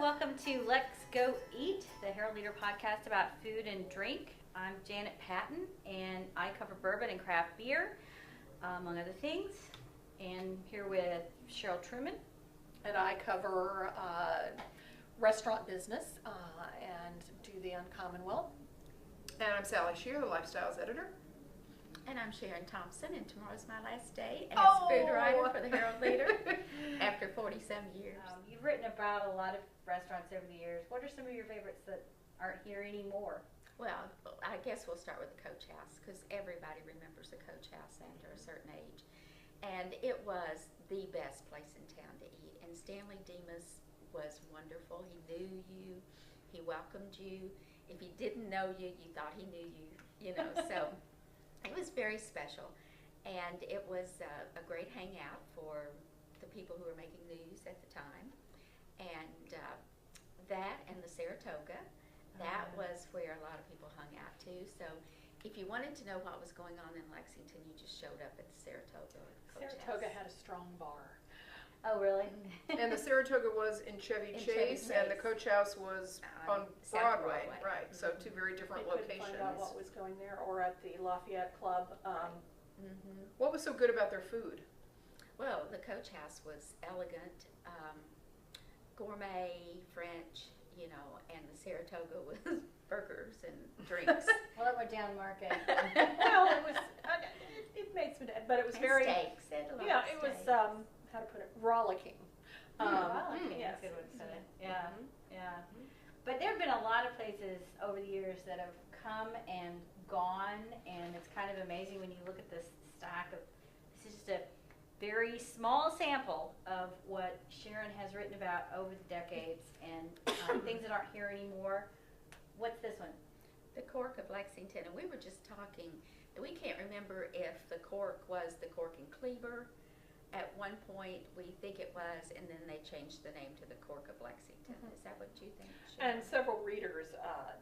welcome to LexGo Eat, the Herald Leader podcast about food and drink. I'm Janet Patton, and I cover bourbon and craft beer, among other things. And here with Cheryl Truman. And I cover restaurant business and do the Uncommon well. And I'm Sally Scherer, the Lifestyles Editor. And I'm Sharon Thompson, and tomorrow's my last day as food writer for the Herald Leader after 47 years. You've written about a lot of restaurants over the years. What are some of your favorites that aren't here anymore? Well, I guess we'll start with the Coach House, because everybody remembers the Coach House after a certain age. And it was the best place in town to eat. And Stanley Demas was wonderful. He knew you. He welcomed you. If he didn't know you, you thought he knew you, so it was very special. And it was a great hangout for the people who were making news at the time. And that and the Saratoga, that was where a lot of people hung out too. So if you wanted to know what was going on in Lexington, you just showed up at the Saratoga. Saratoga had a strong bar. Oh, really? And the Saratoga was in Chevy Chase, and the Coach House was on Broadway. Right, so two very different locations. Find out what was going there, or at the Lafayette Club. What was so good about their food? Well, the Coach House was elegant, gourmet, French, and the Saratoga was burgers and drinks. Well, it went down market. Well, it was. It made some, but it was and very. Steaks. It was. How to put it? Rollicking. Rollicking. Yes. That's a good way to put it. Yeah, yeah. But there have been a lot of places over the years that have come and gone, and it's kind of amazing when you look at this stack of. This is just a very small sample of what Sharon has written about over the decades, and things that aren't here anymore. What's this one? The Cork of Lexington, and we were just talking that we can't remember if the Cork was the Cork and Cleaver. At one point, we think it was, and then they changed the name to the Cork of Lexington. Is that what you think, Sharon? And several readers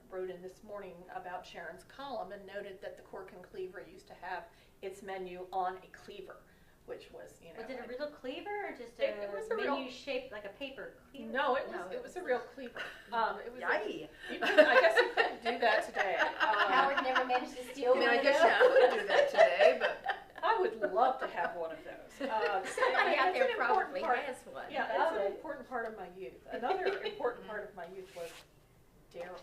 wrote in this morning about Sharon's column and noted that the Cork and Cleaver used to have its menu on a cleaver, which was, Was it a real cleaver or just It was a menu real- shaped like a paper cleaver? No, it was a real cleaver. It was. Yay! I guess you couldn't do that today. Howard never managed to steal one I of guess those. you could do that today, but I would love to have one of those. Somebody out there probably has one. Yeah, it's an important part of my youth. Another important part of my youth was Darryl.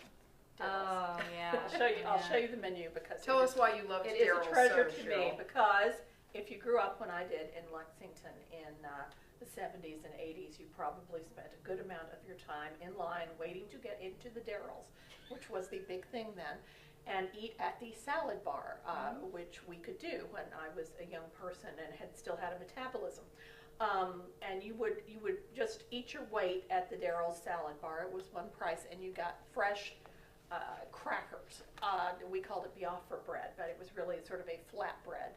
Oh, yeah. I'll show you the menu because tell us why you loved it is Darryl a treasure so, to Cheryl. me, because if you grew up when I did in Lexington in the 70s and 80s, you probably spent a good amount of your time in line waiting to get into the Darryls, which was the big thing then, and eat at the salad bar, which we could do when I was a young person and still had a metabolism. And you would just eat your weight at the Darryl's salad bar. It was one price, and you got fresh crackers. We called it biafra bread, but it was really sort of a flat bread.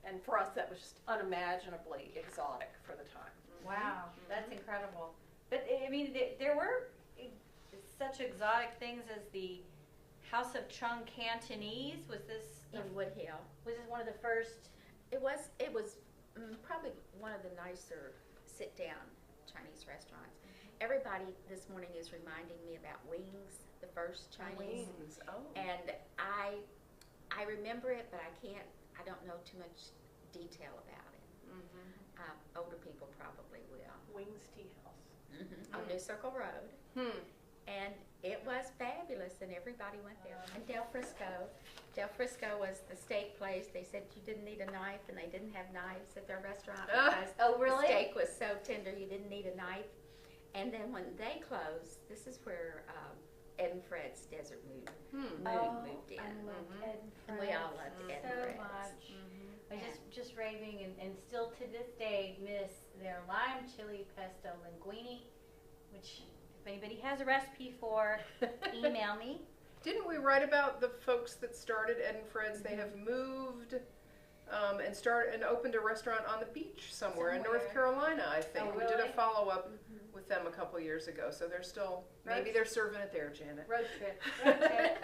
And for us, that was just unimaginably exotic for the time. Wow, that's incredible. But, I mean, there were such exotic things as the House of Chung Cantonese. Was this In Woodhill. Was this one of the first? It was probably one of the nicer sit-down Chinese restaurants. Everybody this morning is reminding me about Wings, the first Chinese. Wings. Oh. And I remember it, but I don't know too much detail about it. Older people probably will. Wings Tea House. On New Circle Road. And it was fabulous, and everybody went there. And Del Frisco was the steak place. They said you didn't need a knife, and they didn't have knives at their restaurant because really? the steak was so tender you didn't need a knife. And then when they closed, this is where Ed and Fred's Desert Mood moved in. I loved Ed and Fred. And we all loved Ed and so Fred's. much. I was just raving, and still to this day miss their lime chili pesto linguine, which if anybody has a recipe for, email me. Didn't we write about the folks that started Ed and Fred's? They have moved and opened a restaurant on the beach somewhere in North Carolina, I think. Oh, We did a really? follow-up with them a couple years ago, so they're still, maybe they're serving it there, Janet. Road trip. Road trip.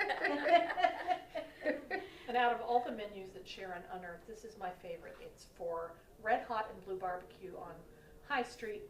And out of all the menus that Sharon unearthed, this is my favorite. It's for Red Hot and Blue Barbecue on High Street,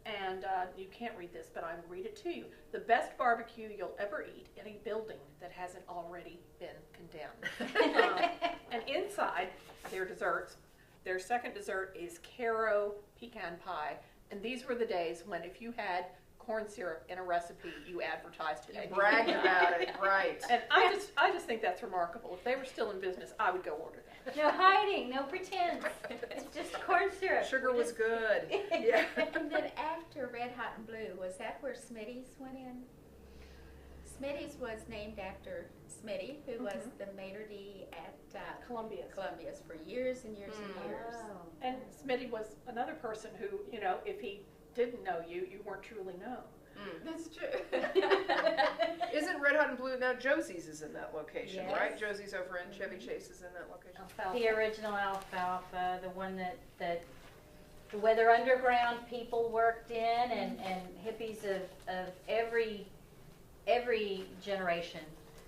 and you can't read this, but I will read it to you. The best barbecue you'll ever eat in a building that hasn't already been condemned. And inside their desserts, their second dessert is Caro pecan pie. And these were the days when if you had corn syrup in a recipe, you advertised it. You bragged about it, right. And I just think that's remarkable. If they were still in business, I would go order that. No hiding, no pretense. It's just corn syrup. Sugar was good. Yeah. And then after Red Hot and Blue, was that where Smitty's went in? Smitty's was named after Smitty, who was the maitre d' at Columbia's for years and years and years. Oh. And Smitty was another person who, you know, if he didn't know you, you weren't truly known. That's true. Isn't Red Hot and Blue now? Josie's is in that location, Yes. right? Josie's over in Chevy Chase is in that location. Alfalfa. The original alfalfa, the one that where their underground people worked in, and hippies of every generation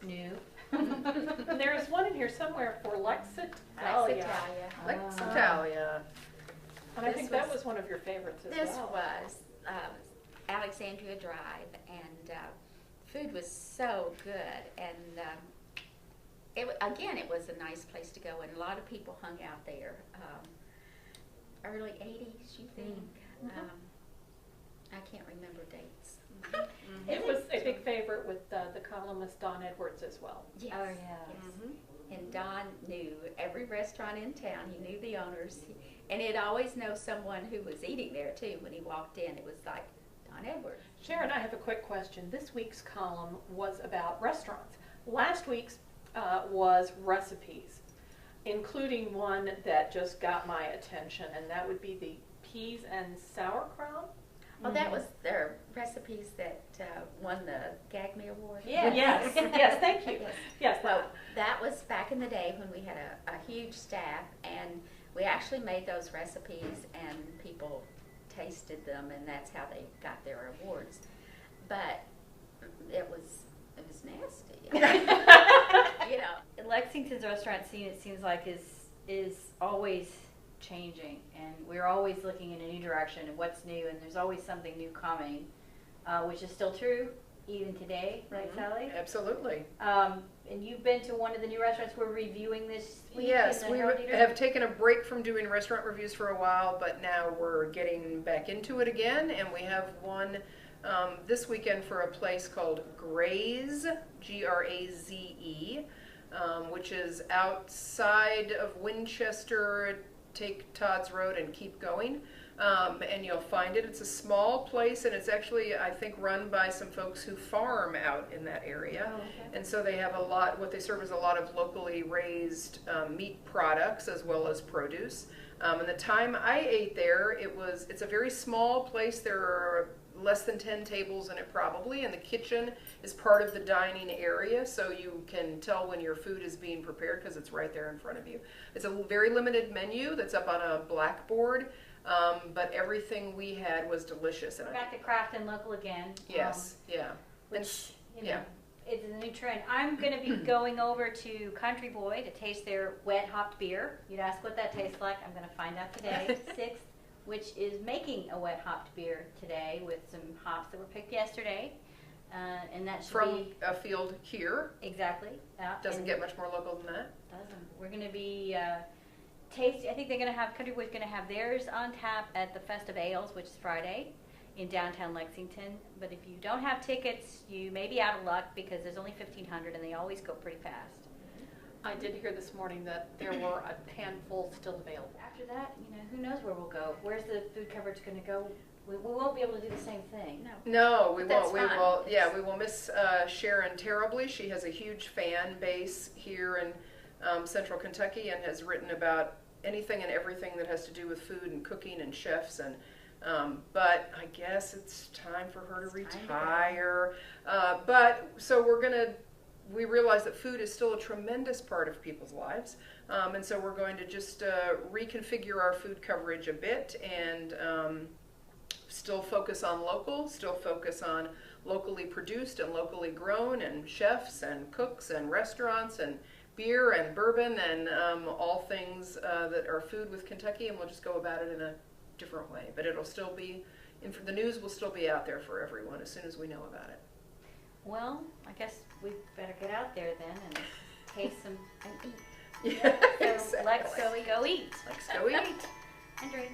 knew. And there is one in here somewhere for Lexitalia. Lexitalia. And I This think that was- was one of your favorites as This well. was Alexandria Drive, and food was so good, and it was a nice place to go, and a lot of people hung out there. Early 80s, you think? I can't remember dates. It was a big favorite with the columnist Don Edwards as well. Yes. Oh, yeah. Yes. And Don knew every restaurant in town. He knew the owners, and he'd always know someone who was eating there too. When he walked in, it was like Don Edwards. Sharon, I have a quick question. This week's column was about restaurants. Last week's was recipes, including one that just got my attention, and that would be the peas and sauerkraut. Oh, that was their recipes that won the Gag Me Award. Yeah. Yes, yes, thank you. Yes. Yes, Well, that was back in the day when we had a huge staff, and we actually made those recipes, and people tasted them, and that's how they got their awards. But it was nasty. You know. Lexington's restaurant scene, it seems like, is always changing, and we're always looking in a new direction and what's new, and there's always something new coming, which is still true even today, right, Sally? Absolutely. And you've been to one of the new restaurants we're reviewing this week? Yes, in the we Herald Leader? have taken a break from doing restaurant reviews for a while, but now we're getting back into it again, and we have one this weekend for a place called Graze, Graze, which is outside of Winchester. Take Todd's Road and keep going, and you'll find it. It's a small place, and it's actually, I think, run by some folks who farm out in that area. Oh, okay. And so they have what they serve is a lot of locally raised meat products as well as produce. And the time I ate there, it's a very small place. There are less than 10 tables in it probably, and the kitchen is part of the dining area, so you can tell when your food is being prepared because it's right there in front of you. It's a very limited menu that's up on a blackboard, but everything we had was delicious. And We're back to craft and local again. yes, yeah. Which, you know, yeah. it's a new trend. I'm going to be going over to Country Boy to taste their wet hopped beer. You'd ask what that tastes like. I'm going to find out today, 6th, which is making a wet hopped beer today with some hops that were picked yesterday. And that should From be a field here. exactly. Doesn't get much more local than that. Doesn't. We're going to be tasting. I think they're going to have Country Boy's going to have theirs on tap at the Festive Ales, which is Friday in downtown Lexington. But if you don't have tickets, you may be out of luck because there's only 1,500 and they always go pretty fast. I did hear this morning that there were a handful still available. After that, you know, who knows where we'll go? Where's the food coverage going to go? We won't be able to do the same thing. No, we But that's won't. We fine. will. Yeah, we will miss Sharon terribly. She has a huge fan base here in Central Kentucky and has written about anything and everything that has to do with food and cooking and chefs. And but I guess it's time for her to It's time to go. retire. But so we realize that food is still a tremendous part of people's lives, and so we're going to just reconfigure our food coverage a bit and still focus on local, still focus on locally produced and locally grown, and chefs and cooks and restaurants and beer and bourbon and all things that are food with Kentucky, and we'll just go about it in a different way. But it'll still be, the news will still be out there for everyone as soon as we know about it. Well, I guess we better get out there then and taste some and eat. Yeah, So exactly. let's go eat. Let's go eat. And drink.